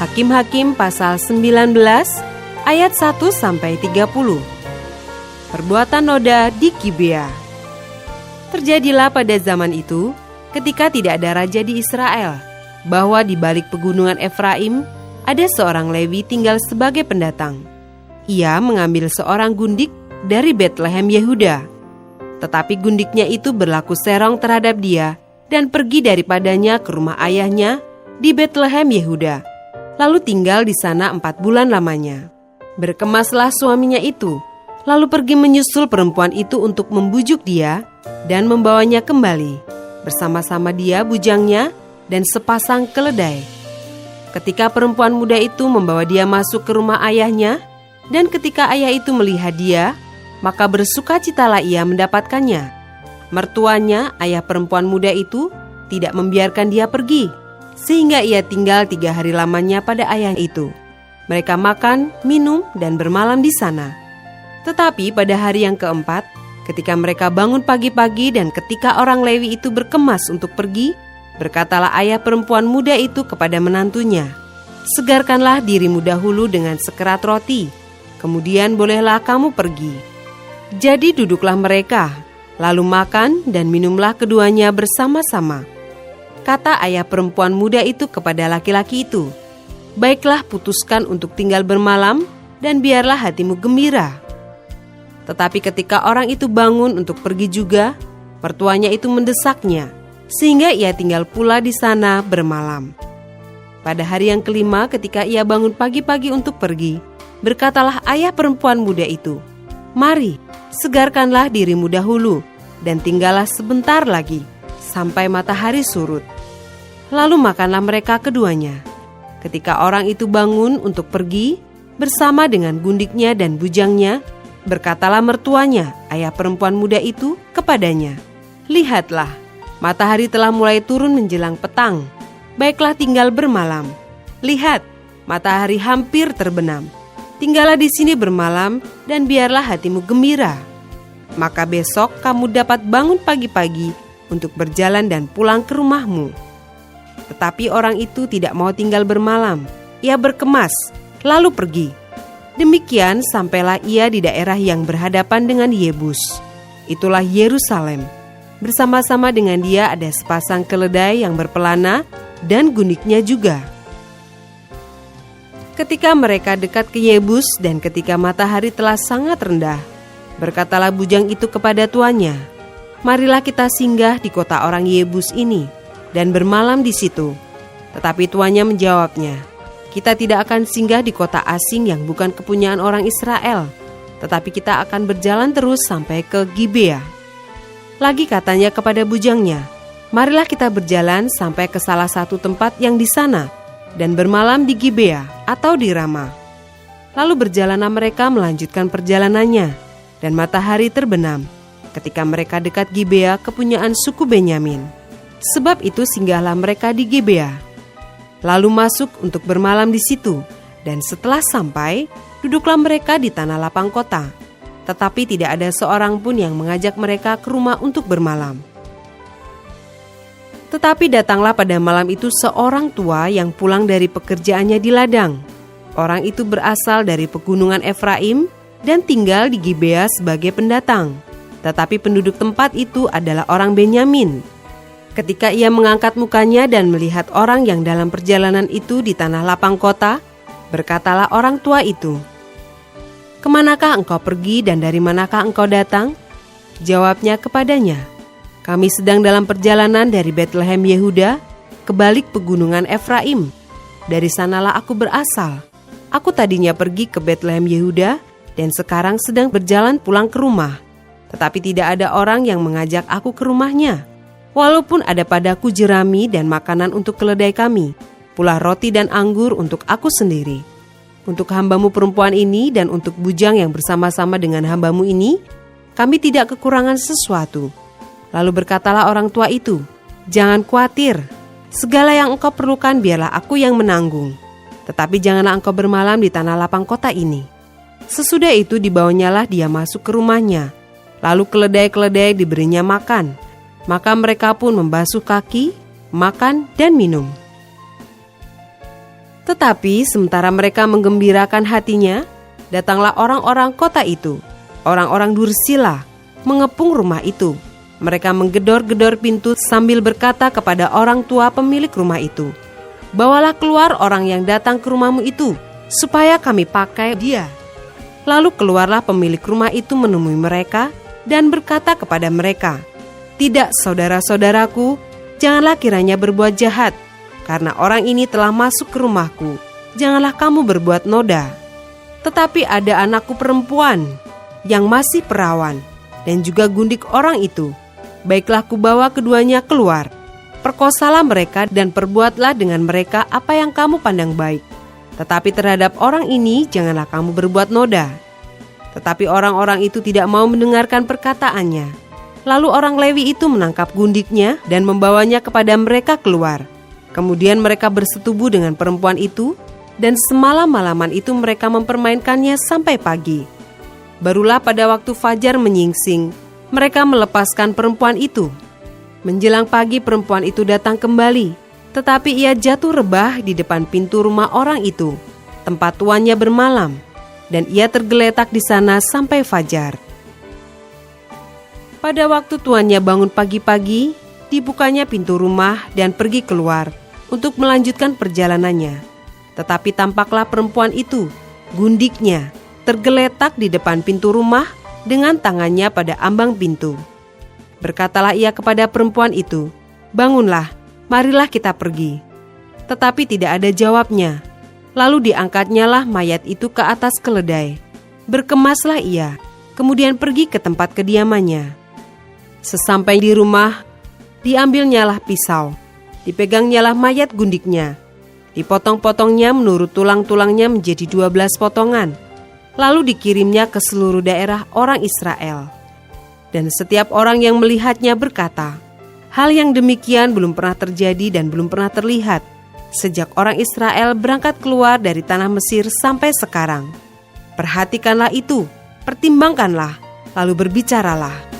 Hakim-Hakim pasal 19 ayat 1-30. Perbuatan noda di Gibea. Terjadilah pada zaman itu, ketika tidak ada raja di Israel, bahwa di balik pegunungan Efraim ada seorang Lewi tinggal sebagai pendatang. Ia mengambil seorang gundik dari Betlehem Yehuda. Tetapi gundiknya itu berlaku serong terhadap dia dan pergi daripadanya ke rumah ayahnya di Betlehem Yehuda, lalu tinggal di sana 4 bulan lamanya. Berkemaslah suaminya itu, lalu pergi menyusul perempuan itu untuk membujuk dia dan membawanya kembali, bersama-sama dia bujangnya dan sepasang keledai. Ketika perempuan muda itu membawa dia masuk ke rumah ayahnya, dan ketika ayah itu melihat dia, maka bersukacitalah ia mendapatkannya. Mertuanya, ayah perempuan muda itu, tidak membiarkan dia pergi, sehingga ia tinggal 3 hari lamanya pada ayah itu. Mereka makan, minum, dan bermalam di sana. Tetapi pada hari yang keempat, ketika mereka bangun pagi-pagi dan ketika orang Lewi itu berkemas untuk pergi, berkatalah ayah perempuan muda itu kepada menantunya, "Segarkanlah dirimu dahulu dengan sekerat roti, kemudian bolehlah kamu pergi." Jadi duduklah mereka, lalu makan dan minumlah keduanya bersama-sama. Kata ayah perempuan muda itu kepada laki-laki itu, "Baiklah, putuskan untuk tinggal bermalam, dan biarlah hatimu gembira." Tetapi ketika orang itu bangun untuk pergi juga, mertuanya itu mendesaknya, sehingga ia tinggal pula di sana bermalam. Pada hari yang kelima ketika ia bangun pagi-pagi untuk pergi, berkatalah ayah perempuan muda itu, "Mari, segarkanlah dirimu dahulu, dan tinggallah sebentar lagi, sampai matahari surut." Lalu makanlah mereka keduanya. Ketika orang itu bangun untuk pergi, bersama dengan gundiknya dan bujangnya, berkatalah mertuanya, ayah perempuan muda itu, kepadanya, "Lihatlah, matahari telah mulai turun menjelang petang. Baiklah tinggal bermalam. Lihat, matahari hampir terbenam. Tinggallah di sini bermalam, dan biarlah hatimu gembira. Maka besok kamu dapat bangun pagi-pagi untuk berjalan dan pulang ke rumahmu." Tetapi orang itu tidak mau tinggal bermalam. Ia berkemas, lalu pergi. Demikian sampailah ia di daerah yang berhadapan dengan Yebus. Itulah Yerusalem. Bersama-sama dengan dia ada sepasang keledai yang berpelana dan gundiknya juga. Ketika mereka dekat ke Yebus dan ketika matahari telah sangat rendah, berkatalah bujang itu kepada tuannya, "Marilah kita singgah di kota orang Yebus ini dan bermalam di situ." Tetapi tuannya menjawabnya, "Kita tidak akan singgah di kota asing yang bukan kepunyaan orang Israel, tetapi kita akan berjalan terus sampai ke Gibea." Lagi katanya kepada bujangnya, "Marilah kita berjalan sampai ke salah satu tempat yang di sana dan bermalam di Gibea atau di Rama." Lalu berjalanlah mereka melanjutkan perjalanannya, dan matahari terbenam ketika mereka dekat Gibea kepunyaan suku Benyamin. Sebab itu singgahlah mereka di Gibea, lalu masuk untuk bermalam di situ, dan setelah sampai, duduklah mereka di tanah lapang kota. Tetapi tidak ada seorang pun yang mengajak mereka ke rumah untuk bermalam. Tetapi datanglah pada malam itu seorang tua yang pulang dari pekerjaannya di ladang. Orang itu berasal dari pegunungan Efraim dan tinggal di Gibea sebagai pendatang. Tetapi penduduk tempat itu adalah orang Benyamin. Ketika ia mengangkat mukanya dan melihat orang yang dalam perjalanan itu di tanah lapang kota, berkatalah orang tua itu, "Kemanakah engkau pergi dan dari manakah engkau datang?" Jawabnya kepadanya, "Kami sedang dalam perjalanan dari Betlehem Yehuda ke balik pegunungan Efraim. Dari sanalah aku berasal. Aku tadinya pergi ke Betlehem Yehuda dan sekarang sedang berjalan pulang ke rumah. Tetapi tidak ada orang yang mengajak aku ke rumahnya. Walaupun ada padaku jerami dan makanan untuk keledai kami, pula roti dan anggur untuk aku sendiri. Untuk hambamu perempuan ini dan untuk bujang yang bersama-sama dengan hambamu ini, kami tidak kekurangan sesuatu." Lalu berkatalah orang tua itu, "Jangan khawatir, segala yang engkau perlukan biarlah aku yang menanggung. Tetapi janganlah engkau bermalam di tanah lapang kota ini." Sesudah itu dibawanyalah dia masuk ke rumahnya. Lalu keledai-keledai diberinya makan. Maka mereka pun membasuh kaki, makan dan minum. Tetapi sementara mereka menggembirakan hatinya, datanglah orang-orang kota itu, orang-orang Dursila, mengepung rumah itu. Mereka menggedor-gedor pintu sambil berkata kepada orang tua pemilik rumah itu, "Bawalah keluar orang yang datang ke rumahmu itu, supaya kami pakai dia." Lalu keluarlah pemilik rumah itu menemui mereka dan berkata kepada mereka, "Tidak, saudara-saudaraku, janganlah kiranya berbuat jahat, karena orang ini telah masuk ke rumahku. Janganlah kamu berbuat noda. Tetapi ada anakku perempuan yang masih perawan, dan juga gundik orang itu. Baiklah kubawa keduanya keluar. Perkosalah mereka dan perbuatlah dengan mereka apa yang kamu pandang baik. Tetapi terhadap orang ini janganlah kamu berbuat noda." Tetapi orang-orang itu tidak mau mendengarkan perkataannya. Lalu orang Lewi itu menangkap gundiknya dan membawanya kepada mereka keluar. Kemudian mereka bersetubuh dengan perempuan itu, dan semalam-malaman itu mereka mempermainkannya sampai pagi. Barulah pada waktu fajar menyingsing, mereka melepaskan perempuan itu. Menjelang pagi perempuan itu datang kembali, tetapi ia jatuh rebah di depan pintu rumah orang itu, tempat tuannya bermalam, dan ia tergeletak di sana sampai fajar. Pada waktu tuannya bangun pagi-pagi, dibukanya pintu rumah dan pergi keluar untuk melanjutkan perjalanannya. Tetapi tampaklah perempuan itu, gundiknya, tergeletak di depan pintu rumah dengan tangannya pada ambang pintu. Berkatalah ia kepada perempuan itu, "Bangunlah, marilah kita pergi." Tetapi tidak ada jawabnya. Lalu diangkatnyalah mayat itu ke atas keledai. Berkemaslah ia, kemudian pergi ke tempat kediamannya. Sesampai di rumah, diambilnyalah pisau, dipegangnyalah mayat gundiknya, dipotong-potongnya menurut tulang-tulangnya menjadi 12 potongan, lalu dikirimnya ke seluruh daerah orang Israel. Dan setiap orang yang melihatnya berkata, "Hal yang demikian belum pernah terjadi dan belum pernah terlihat sejak orang Israel berangkat keluar dari tanah Mesir sampai sekarang. Perhatikanlah itu, pertimbangkanlah, lalu berbicaralah."